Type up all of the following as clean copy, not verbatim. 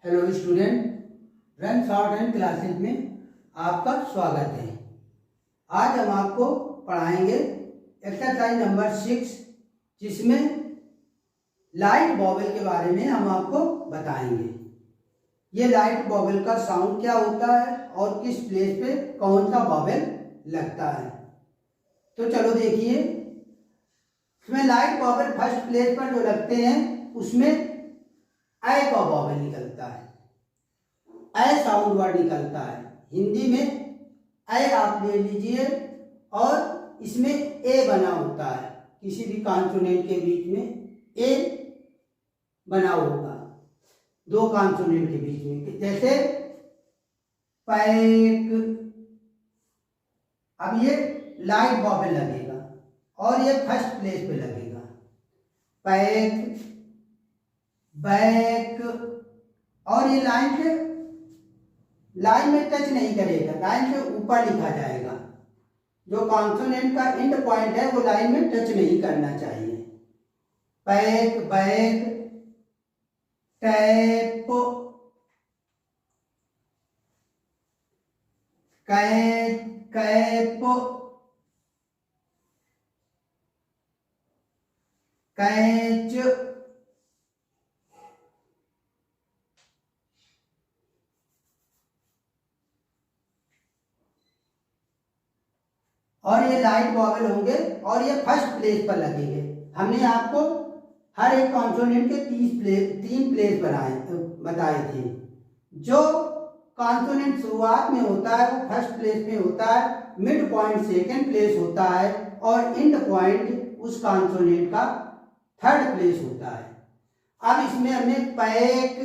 Hello student, run short hand classes में आपका स्वागत है। आज हम आपको पढ़ाएंगे एक्सरसाइज नंबर 6, जिसमें लाइट बॉबल के बारे में हम आपको बताएंगे। ये लाइट बॉबल का साउंड क्या होता है और किस प्लेस पे कौन सा बॉबल लगता है। तो चलो देखिए, इसमें लाइट बॉबल फर्स्ट प्लेस पर जो लगते हैं उसमें ऐ का बॉबल निकलता है, ऐ साउंड वर्ड निकलता है। हिंदी में ऐ आप ले लीजिए और इसमें ए बना होता है, किसी भी कॉन्सोनेंट के बीच में ए बना होगा, दो कॉन्सोनेंट के बीच में, जैसे पैक। अब ये लाइट बॉबल लगेगा और ये फर्स्ट प्लेस पे लगेगा, पैक, बैक। और ये लाइन में टच नहीं करेगा, लाइन से ऊपर लिखा जाएगा। जो कॉन्सोनेंट का एंड पॉइंट है वो लाइन में टच नहीं करना चाहिए। Pack, back, tap, cap, catch, और ये लाइट बॉबल होंगे और ये फर्स्ट प्लेस पर लगेंगे। हमने आपको हर एक कॉन्सोनेंट के 3 प्लेस बताए थे। जो कॉन्सोनेंट शुरुआत में होता है वो फर्स्ट प्लेस में होता है, मिड पॉइंट सेकंड प्लेस होता है और एंड पॉइंट उस कॉन्सोनेंट का थर्ड प्लेस होता है। अब इसमें हमने pack,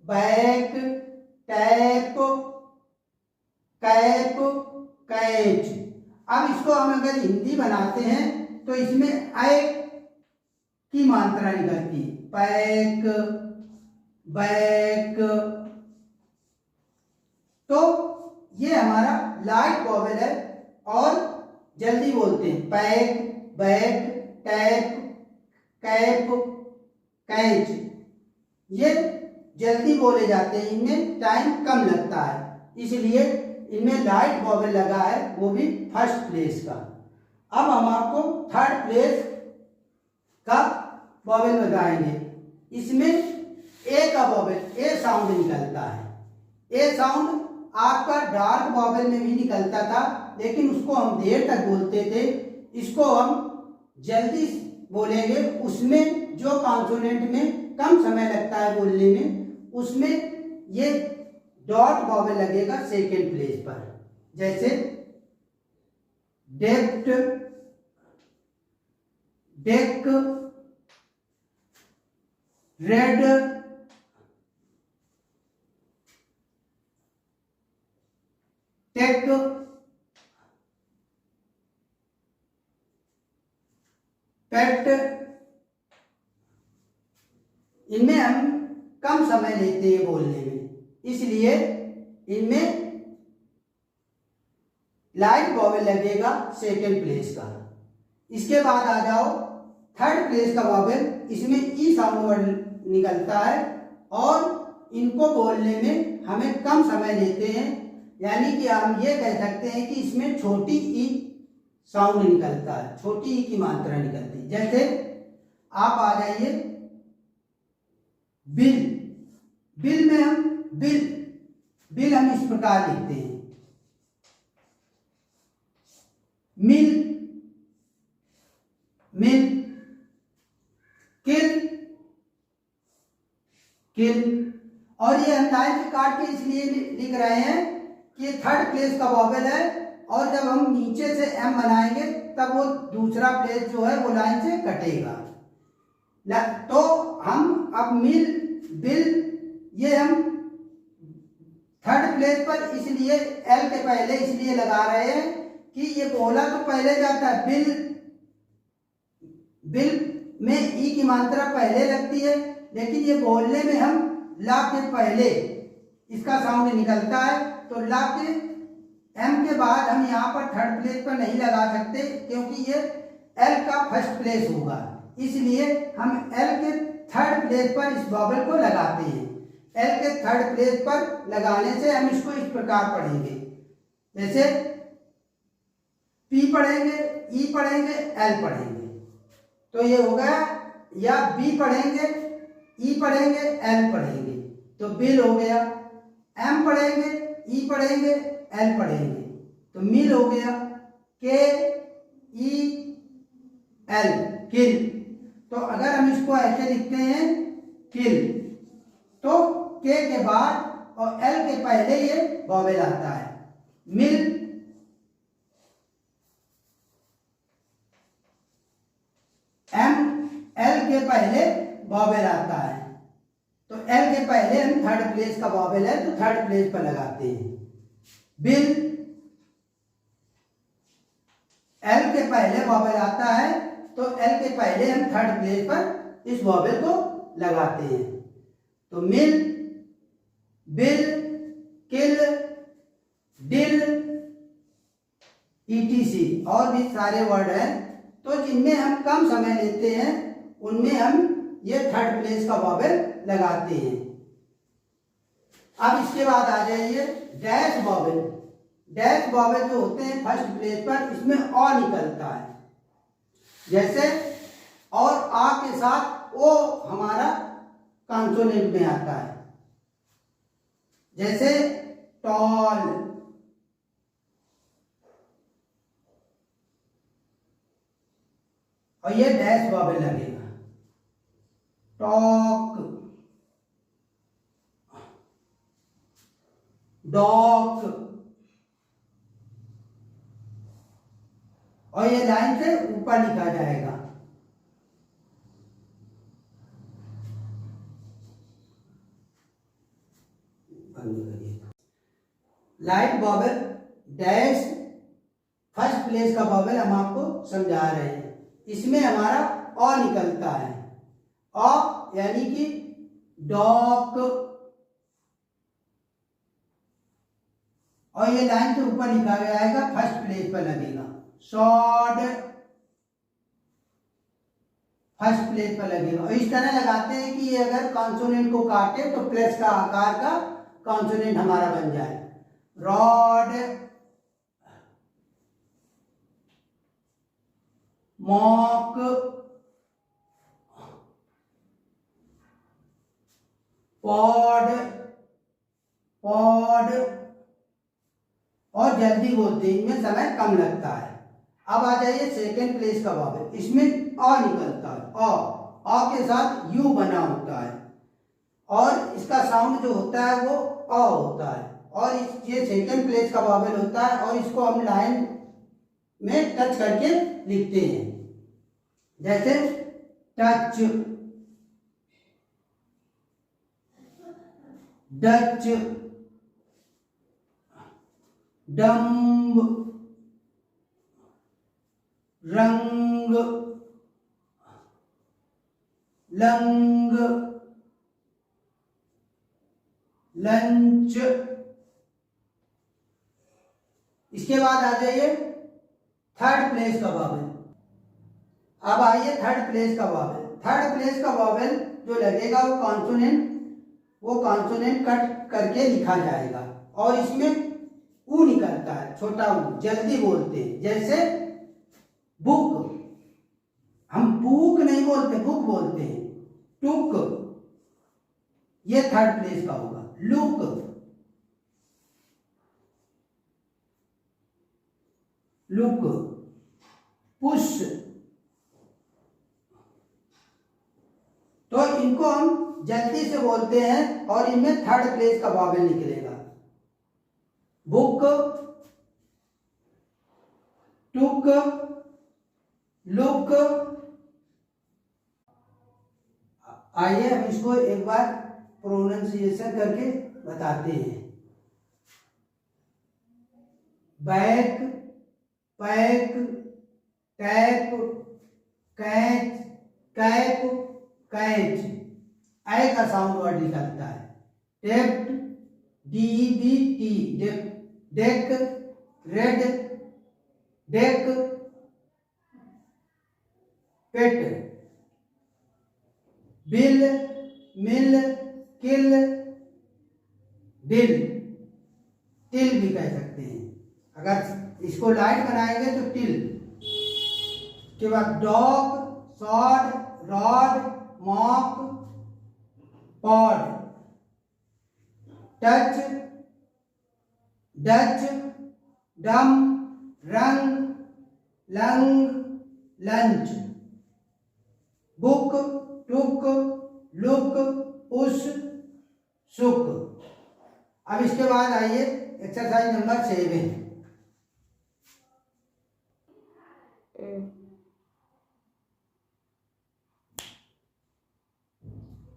back, tap, cap, catch. अब इसको हम अगर हिंदी बनाते हैं तो इसमें ऐ की मात्रा निकलती है, पैक, बैक। तो ये हमारा लाइट बॉबल है और जल्दी बोलते हैं, pack, back, tap, cap, catch. ये जल्दी बोले जाते हैं, इनमें टाइम कम लगता है, इसलिए इनमें लाइट बॉबल लगा है, वो भी फर्स्ट प्लेस का। अब हम आपको थर्ड प्लेस का बॉबल बताएंगे। इसमें ए का बॉबल, ए साउंड निकलता है। ए साउंड आपका डार्क बॉबल में भी निकलता था, लेकिन उसको हम देर तक बोलते थे। इसको हम जल्दी बोलेंगे, उसमें जो कॉन्सोनेंट में कम समय लगता है बोलने में, उसमें ये डॉट बॉबल लगेगा सेकेंड प्लेस पर, जैसे डेप्ट, डेक, रेड, टेक, पेट। इनमें हम कम समय लेते हैं बोलने में, इसलिए इनमें लाइट बॉबल लगेगा सेकेंड प्लेस का। इसके बाद आ जाओ थर्ड प्लेस का बॉबल। इसमें ई साउंड वर्ड निकलता है और इनको बोलने में हमें कम समय लेते हैं, यानी कि हम ये कह सकते हैं कि इसमें छोटी ई साउंड निकलता है, छोटी ई की मात्रा निकलती है। जैसे आप आ जाइए बिल। बिल में हम बिल हम इस प्रकार लिखते हैं, मिल, किल। और ये हम लाइन से काट के इसलिए लिख रहे हैं कि ये थर्ड प्लेस का बॉबल है, और जब हम नीचे से एम बनाएंगे तब वो दूसरा प्लेस जो है वो लाइन से कटेगा। तो हम अब मिल, बिल, ये हम थर्ड प्लेस पर इसलिए एल के पहले इसलिए लगा रहे हैं कि ये बोला तो पहले जाता है, बिल में ई की मात्रा पहले लगती है, लेकिन ये बोलने में हम ला के पहले इसका साउंड निकलता है। तो ला के एम के बाद हम यहाँ पर थर्ड प्लेस पर नहीं लगा सकते, क्योंकि ये एल का फर्स्ट प्लेस होगा, इसलिए हम एल के थर्ड प्लेस पर इस बॉबल को लगाते हैं। एल के थर्ड प्लेस पर लगाने से हम इसको इस प्रकार पढ़ेंगे, जैसे पी पढ़ेंगे, ई पढ़ेंगे, एल पढ़ेंगे, तो ये हो गया, या बी पढ़ेंगे, ई पढ़ेंगे, एल पढ़ेंगे, तो बिल हो गया। एम पढ़ेंगे, ई पढ़ेंगे, एल पढ़ेंगे, तो मिल हो गया। के ई एल, किल। तो अगर हम इसको ऐसे लिखते हैं किल, तो के के बाद और एल के पहले ये वॉवेल आता है। मिल, एम एल के पहले वॉवेल आता है, तो एल के पहले हम थर्ड प्लेस का वॉवेल है तो थर्ड प्लेस पर लगाते हैं। बिल, एल के पहले वॉवेल आता है तो एल के पहले हम थर्ड प्लेस पर इस वॉवेल को लगाते हैं, तो मिल, बिल, किल, डिल, ईटीसी और भी सारे वर्ड हैं, तो जिनमें हम कम समय लेते हैं उनमें हम ये थर्ड प्लेस का वॉवेल लगाते हैं। अब इसके बाद आ जाइए डैश वॉवेल। डैश वॉवेल जो होते हैं फर्स्ट प्लेस पर, इसमें अ निकलता है, जैसे और आ के साथ ओ हमारा कॉन्सोनेंट में आता है, जैसे टॉल, और ये डैश वॉवेल लगेगा। टॉक, डॉक, और ये लाइन से ऊपर लिखा जाएगा। Light vowel dash first place का वॉवेल हम आपको समझा रहे हैं। इसमें हमारा अ निकलता है, अ यानी कि डॉक, और ये लाइन से ऊपर लिखा गया आएगा, फर्स्ट प्लेस पर लगेगा। शॉर्ट, फर्स्ट प्लेस पर लगेगा, और इस तरह लगाते हैं कि ये अगर कॉन्सोनेंट को काटे तो प्लस का आकार का कॉन्सोनेंट हमारा बन जाए। रॉड, मॉक, पॉड, पॉड, और जल्दी बोलते हैं, इनमें समय कम लगता है। अब आ जाइए सेकेंड प्लेस का वॉवेल। इसमें अ निकलता है, अ के साथ यू बना होता है, और इसका साउंड जो होता है वो अ होता है, और ये सेकेंड प्लेस का वॉवेल होता है, और इसको हम लाइन में टच करके लिखते हैं, जैसे टच, डच, डम्ब, रंग, लंग, लंच। इसके बाद आ जाइए थर्ड प्लेस का वॉवेल। अब आइए थर्ड प्लेस का वॉवेल। थर्ड प्लेस का वॉवेल जो लगेगा वो कॉन्सोनेंट कट करके लिखा जाएगा, और इसमें ऊ निकलता है, छोटा ऊ, जल्दी बोलते हैं, जैसे बुक, हम बुक नहीं बोलते, बुक बोलते हैं। टुक, ये थर्ड प्लेस का होगा। लुक, लुक, पुश, तो इनको हम जल्दी से बोलते हैं और इनमें थर्ड प्लेस का वॉवेल निकलेगा। Book, took, look. आइए हम इसको एक बार प्रोनाउंसिएशन करके बताते हैं। Back, pack, tap, catch, cap, catch, आई का साउंड वर्ड निकलता है। Tempt, DEBT, deck, red, deck, pet, bill, mill, kill, dill, till भी कह सकते हैं। अगर इसको लाइट बनाएंगे तो टिल। के बाद dog, sawed, rod, mock, pod, touch, Dutch, डम, रंग, lung, lunch, book, took, look, उस, सुक। अब इसके बाद आइए exercise number 7।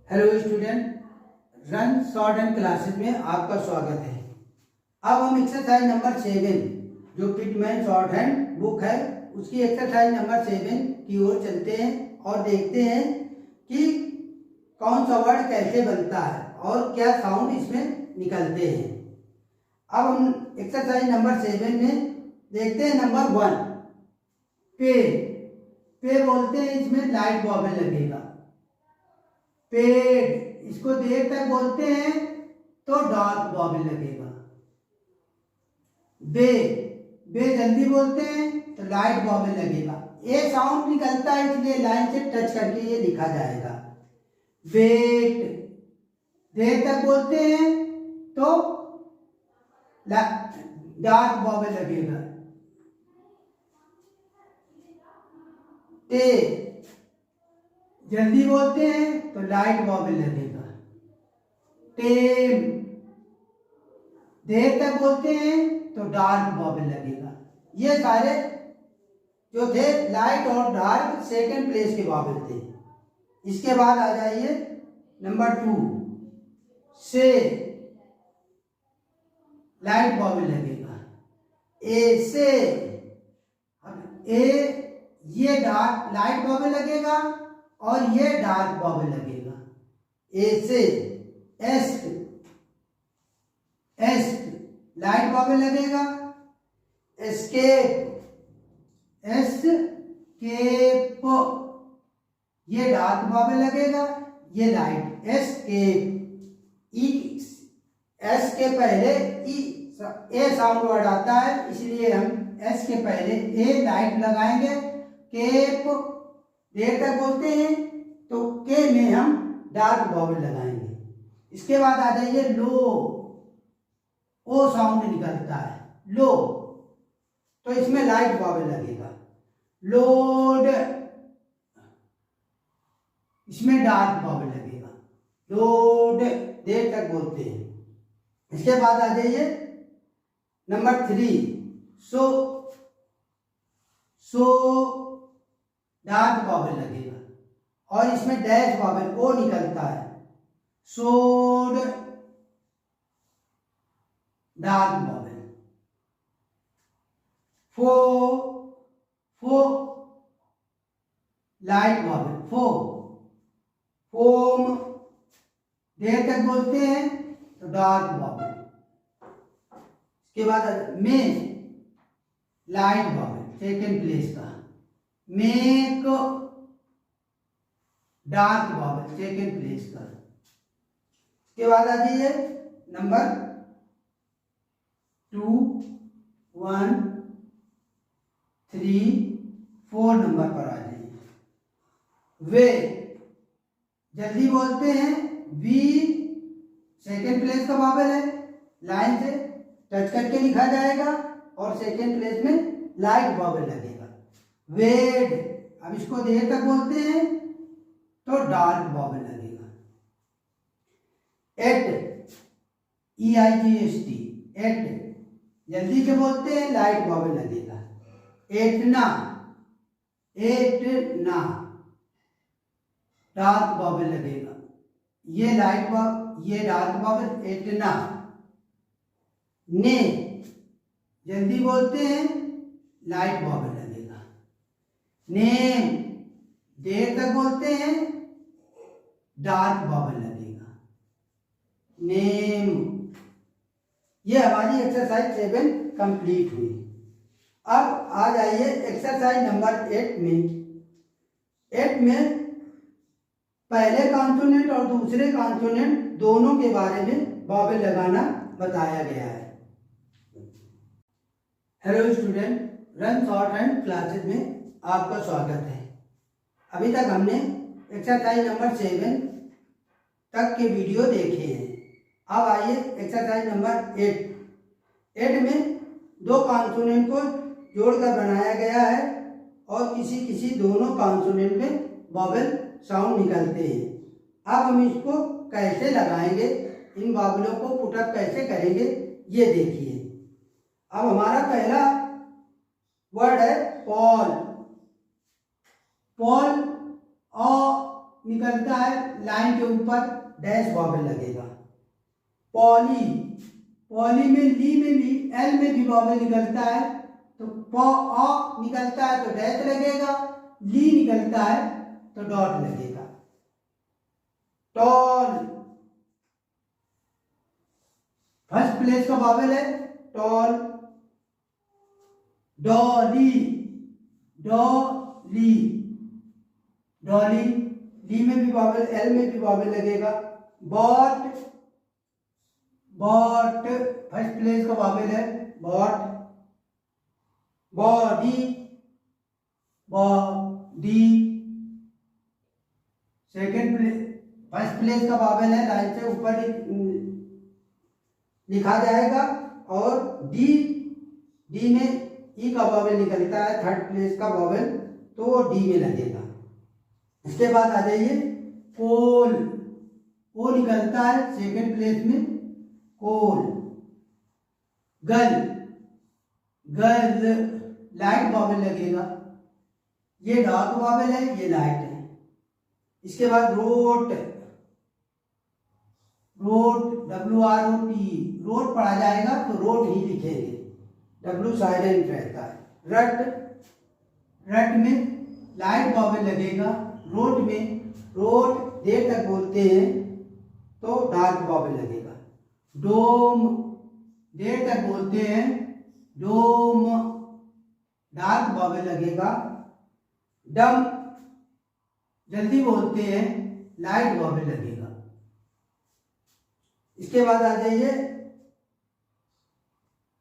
Hello student, run short and classes में आपका स्वागत है। अब हम एक्सरसाइज नंबर 7 जो पिटमैन शॉर्ट हैंड बुक है उसकी एक्सरसाइज नंबर 7 की ओर चलते हैं और देखते हैं कि कौन सा वर्ड कैसे बनता है और क्या साउंड इसमें निकलते हैं। अब हम एक्सरसाइज नंबर 7 में देखते हैं नंबर 1 पे। पे बोलते हैं, इसमें लाइट बॉबल लगेगा। पेड़, इसको देर तक बोलते हैं तो डार्क बॉबल लगेगा। बे, बे जल्दी बोलते हैं तो लाइट बॉबल लगेगा। ये साउंड निकलता है इसलिए लाइन से टच करके ये लिखा जाएगा। वेट, देर तक बोलते हैं तो डार्क बॉबल लगेगा। टे, जल्दी बोलते हैं तो लाइट बॉबल लगेगा। टेम, देर तक बोलते हैं तो डार्क बॉबल लगेगा। ये सारे जो थे लाइट और डार्क सेकंड प्लेस के बॉबल थे। इसके बाद आ जाइए नंबर 2 से, लाइट बॉबल लगेगा। ए से, अब ए ये डार्क लाइट बॉबल लगेगा और ये डार्क बॉबल लगेगा। ए से। एस्ट, एस्ट लाइट बॉबल लगेगा। एस्केप, एस्केप ये डार्क बॉबल लगेगा, ये लाइट। एस्केप, ई एस के पहले ई ए साउंड वर्ड आता है इसलिए हम एस के पहले ए लाइट लगाएंगे। केप, देर तक बोलते हैं तो के में हम डार्क बॉबल लगाएंगे। इसके बाद आ जाइए लो, ओ साउंड निकलता है लो तो इसमें लाइट बॉबल लगेगा। लोड, इसमें डार्क बॉबल लगेगा। लोड, देर तक बोलते हैं। इसके बाद आ जाइए नंबर 3 सो, सो डार्क बॉबल लगेगा और इसमें डैश बॉबल ओ निकलता है। सोड, डार्क बॉबल। फो, फो लाइट बॉबल। फो, फोम, देर तक बोलते हैं तो डार्क बॉबल। इसके बाद में, लाइट बॉबल सेकेंड प्लेस का। मेक, डार्क बॉबल सेकेंड प्लेस का। इसके बाद आ जाइए नंबर 2, 1, 3, 4 नंबर पर आ जाइए। वे, जल्दी बोलते हैं। वी सेकेंड प्लेस का बॉबल है, लाइन से टच करके लिखा जाएगा और सेकेंड प्लेस में लाइट बॉबल लगेगा। वेड, अब इसको देर तक बोलते हैं तो डार्क बॉबल लगेगा। एट, EIGHT, एट जल्दी से बोलते हैं लाइट बॉबल लगेगा। एटना, एटना डार्क बॉबल लगेगा। ये लाइट बॉबल, ये डार्क बॉबल। एटना। ने, जल्दी बोलते हैं लाइट बॉबल लगेगा। नेम, देर तक बोलते हैं डार्क बॉबल लगेगा। नेम। ये हमारी एक्सरसाइज 7 कंप्लीट हुई। अब आ जाइए एक्सरसाइज नंबर 8 में। 8 में पहले कॉन्सोनेंट और दूसरे कॉन्सोनेंट दोनों के बारे में बॉबल लगाना बताया गया है। Hello student, run short hand classes में आपका स्वागत है। अभी तक हमने एक्सरसाइज नंबर 7 तक के वीडियो देखे हैं। अब आइए एक्सरसाइज नंबर 8 में दो कॉन्सोनेंट को जोड़कर बनाया गया है और किसी दोनों कॉन्सोनेंट में बॉबल साउंड निकलते हैं। अब हम इसको कैसे लगाएंगे, इन बॉबलों को पुटअप कैसे करेंगे, ये देखिए। अब हमारा पहला वर्ड है पॉल। पॉल निकलता है, लाइन के ऊपर डैश बॉबल लगेगा। पॉली, पॉली में ली में भी एल में भी बॉबल निकलता है, तो निकलता है तो डैश लगेगा, ली निकलता है तो डॉट लगेगा। टॉल, फर्स्ट प्लेस का बॉबल है टॉल। डॉली, डॉली, डॉली, ली में भी बॉबल, एल में भी बॉबल लगेगा। बॉट, बॉट, फर्स्ट प्लेस का बॉबल है बॉट। Body, body, second place, first place का बॉबल है, लाइन से ऊपर लिखा जाएगा। और डी, डी में ई का बॉबल निकलता है, थर्ड प्लेस का बॉबल, तो वो डी में लगेगा। इसके बाद आ जाइए कोल। ओ निकलता है सेकेंड प्लेस में, कोल। गल, गल, लाइट बॉबल लगेगा, ये डार्क बॉबल है, ये लाइट है। इसके बाद रोट, रोट, WROT, रोट पढ़ा जाएगा तो रोट ही लिखेंगे, W साइलेंट रहता है। रट, रट में लाइट बॉबल लगेगा। रोट में, रोट देर तक बोलते हैं तो डार्क बॉबल लगेगा। डोम, देर तक बोलते हैं, डोम, डार्क बॉबल लगेगा। डम, जल्दी बोलते हैं, लाइट बॉबल लगेगा। इसके बाद आ जाइए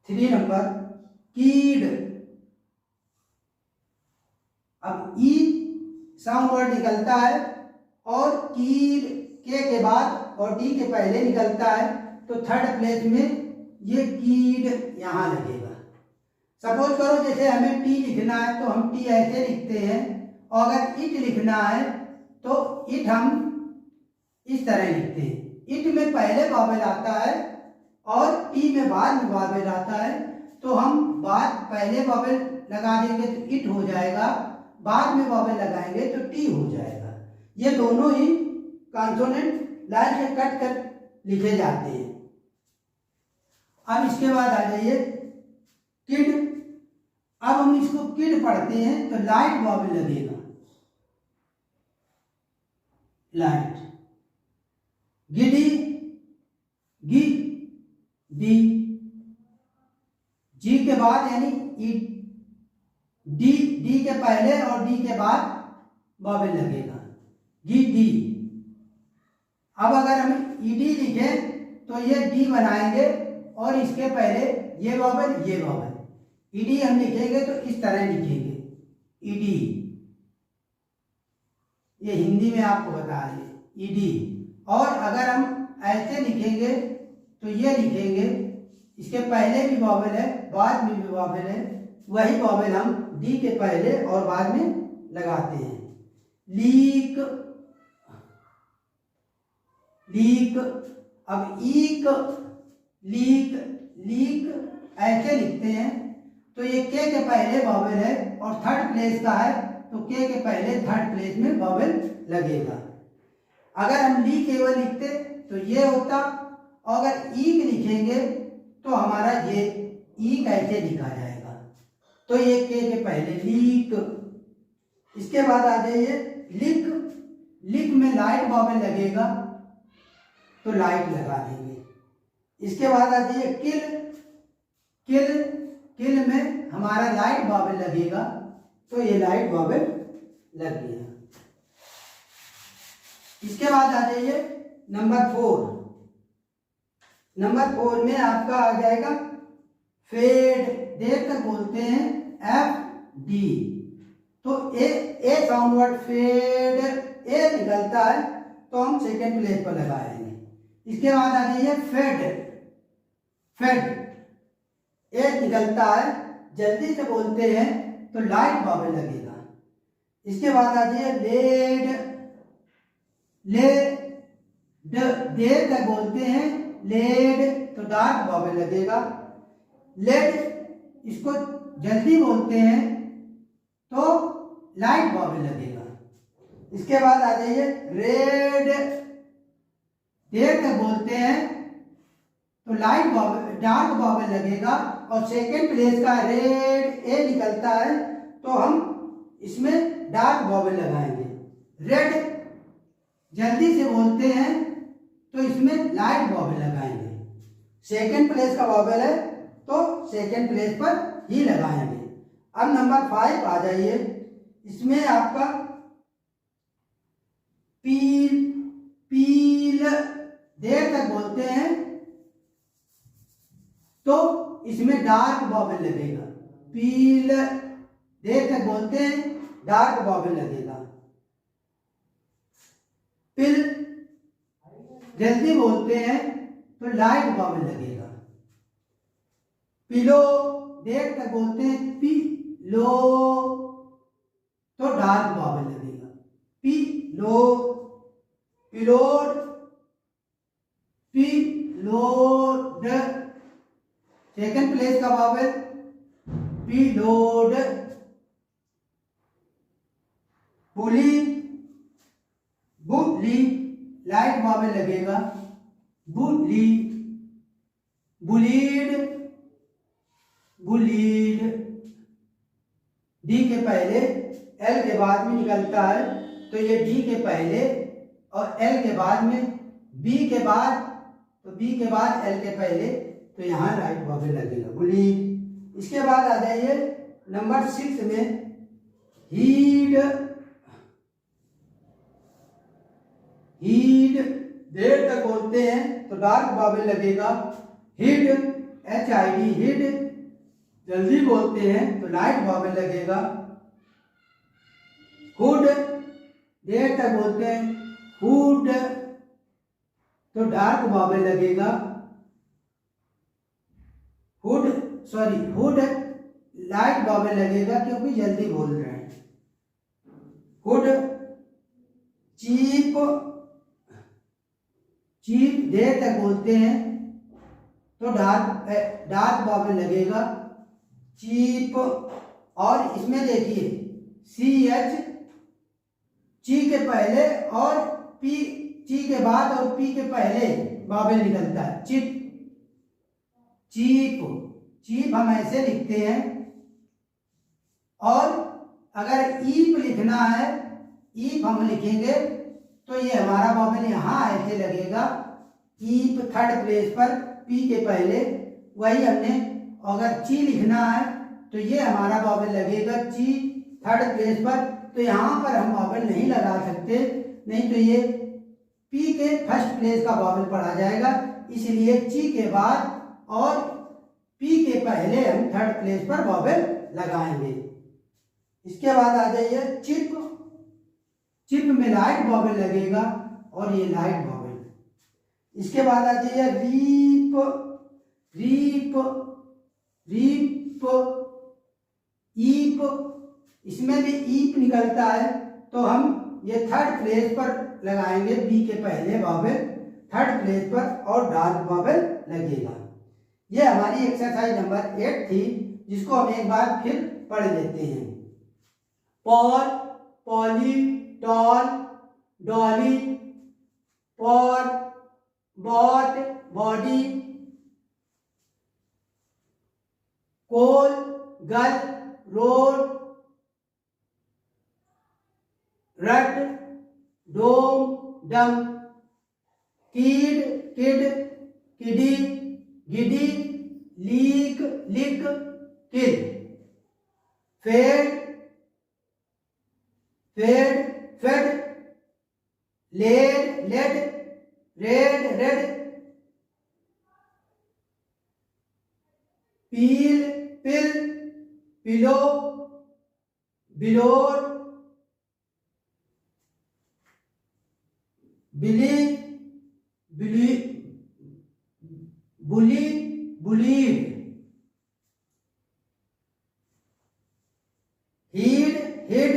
3 नंबर, कीड। अब ई साउंड वर्ड निकलता है और कीड के बाद और डी के पहले निकलता है, तो थर्ड प्लेस में ये कीड यहां लगेगा। सपोज करो जैसे हमें टी लिखना है तो हम टी ऐसे लिखते हैं, और अगर इट लिखना है तो इट हम इस तरह लिखते हैं। इट में पहले बॉबल आता है और टी में बाद में बॉबल आता है, तो हम पहले बॉबल लगा देंगे तो इट हो जाएगा, बाद में बॉबल लगाएंगे तो टी हो जाएगा। ये दोनों ही कॉन्सोनेंट लाइन से कट कर लिखे जाते हैं। अब इसके बाद आ जाइए किड। अब हम इसको किड पढ़ते हैं तो लाइट बॉबल लगेगा, लाइट। गिडी, गी, डी, जी के बाद यानी ई, डी के पहले और डी के बाद बॉबल लगेगा, गिडी। अब अगर हम ईडी लिखें तो ये डी बनाएंगे और इसके पहले ये बॉबल, ये बॉबल। ईडी हम लिखेंगे तो इस तरह लिखेंगे, ईडी। ये हिंदी में आपको बता रहे, ईडी। और अगर हम ऐसे लिखेंगे तो ये लिखेंगे, इसके पहले भी बॉबल है, बाद में भी बॉबल है, वही बॉबल हम डी के पहले और बाद में लगाते हैं। Leak, leak. अब ईक, लीक, लीक ऐसे लिखते हैं, तो ये के पहले बॉबल है और थर्ड प्लेस का है, तो के पहले थर्ड प्लेस में बॉबल लगेगा। अगर हम ली केवल लिखते तो ये होता, और अगर ईक लिखेंगे तो हमारा ये ई कैसे लिखा जाएगा, तो ये के पहले लीक। इसके बाद आ जाइए लिक। लिक में लाइट बॉबल लगेगा तो लाइट लगा देंगे। इसके बाद आ जाइए किल। किल, किल में हमारा लाइट बॉबल लगेगा तो ये लाइट बॉबल लग गया। इसके बाद आ जाइए नंबर 4, नंबर 4 में आपका आ जाएगा फेड, देख कर बोलते हैं FD। तो ए साउंड वर्ड फेड, ए निकलता है तो हम सेकेंड प्लेस पर लगाएंगे। इसके बाद आ जाइए फेड, फेड ए निकलता है, जल्दी से बोलते हैं तो लाइट वॉवेल लगेगा। इसके बाद आ जाइए लेड, ले देर तक बोलते हैं लेड तो डार्क वॉवेल लगेगा। लेड इसको जल्दी बोलते हैं तो लाइट वॉवेल लगेगा। इसके बाद आ जाइए रेड, देर तक बोलते हैं तो लाइट वॉवेल डार्क वॉवेल लगेगा। और सेकेंड प्लेस का रेड ए निकलता है तो हम इसमें डार्क वॉवेल लगाएंगे। रेड जल्दी से बोलते हैं तो इसमें लाइट वॉवेल लगाएंगे। सेकेंड प्लेस का वॉवेल है तो सेकेंड प्लेस पर ही लगाएंगे। अब नंबर 5 आ जाइए, इसमें आपका पील, पील देर तक बोलते हैं तो इसमें डार्क वॉवेल लगेगा। पील देर तक बोलते हैं डार्क वॉवेल लगेगा। पिल जल्दी बोलते हैं तो लाइट वॉवेल लगेगा। पिलो देर तक बोलते हैं पिलो तो डार्क वॉवेल लगेगा। पिलो, पिलोड, पिलोड सेकंड प्लेस का वॉवेल पिलोड। बुली, बुली लाइट वॉवेल लगेगा। बुली, बुलीड, बुलीड डी के पहले एल के बाद में निकलता है तो ये डी के पहले और एल के बाद में बी के बाद, तो बी के बाद एल के पहले, तो यहाँ लाइट वॉवेल लगेगा बुलीड। इसके बाद आ जाइए नंबर 6 में हीड, हीड देर तक बोलते हैं तो डार्क वॉवेल लगेगा। हिड, HID हिड जल्दी बोलते हैं तो लाइट वॉवेल लगेगा। हुड देर तक बोलते हैं हुड तो डार्क वॉवेल लगेगा। Hood, sorry hood light vowel लगेगा क्योंकि जल्दी बोल रहे हैं। हुड, चीप, चीप देर तक बोलते हैं तो डार्क वॉवेल लगेगा। चीप, और इसमें देखिए CH ची के पहले और पी, ची के बाद और पी के पहले वॉवेल निकलता है। चिप, चीप, चीप हम ऐसे लिखते हैं। और अगर ईप लिखना है, ईप हम लिखेंगे तो ये हमारा वॉवेल यहाँ ऐसे लगेगा। ईप थर्ड प्लेस पर पी के पहले, वही हमने। अगर ची लिखना है तो ये हमारा वॉवेल लगेगा ची थर्ड प्लेस पर, तो यहाँ पर हम वॉवेल नहीं लगा सकते, नहीं तो ये पी के फर्स्ट प्लेस का वॉवेल पढ़ा जाएगा। इसलिए ची के बाद और पी के पहले हम थर्ड प्लेस पर वॉवेल लगाएंगे। इसके बाद आ जाइए चिप, चिप में लाइट वॉवेल लगेगा और ये लाइट वॉवेल। इसके बाद आ जाइए रीप, रीप, रीप, ईप, इसमें भी ईप निकलता है तो हम ये थर्ड प्लेस पर लगाएंगे बी के पहले वॉवेल थर्ड प्लेस पर और डार्क वॉवेल लगेगा। ये हमारी एक्सरसाइज नंबर 8 थी, जिसको हम एक बार फिर पढ़ लेते हैं। Paul, polly, tall, dolly, pod, bot, body, coal, gull, road, rut, dome, dumb, keyed, kid, kiddie, giddy, leak, lick, kill, fed, fed, fed, led, led, red, red, peel, pill, pillow, billow, billy, billy, bully, bullied, heed, hid,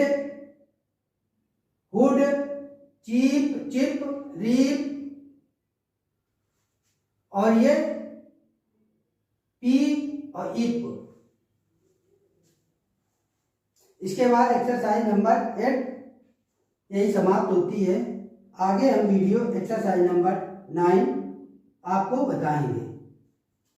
hood, cheap, chip, reap, और ये P और इप। इसके बाद exercise number 8 यही समाप्त होती है। आगे हम वीडियो एक्सरसाइज नंबर 9 आपको बताएंगे।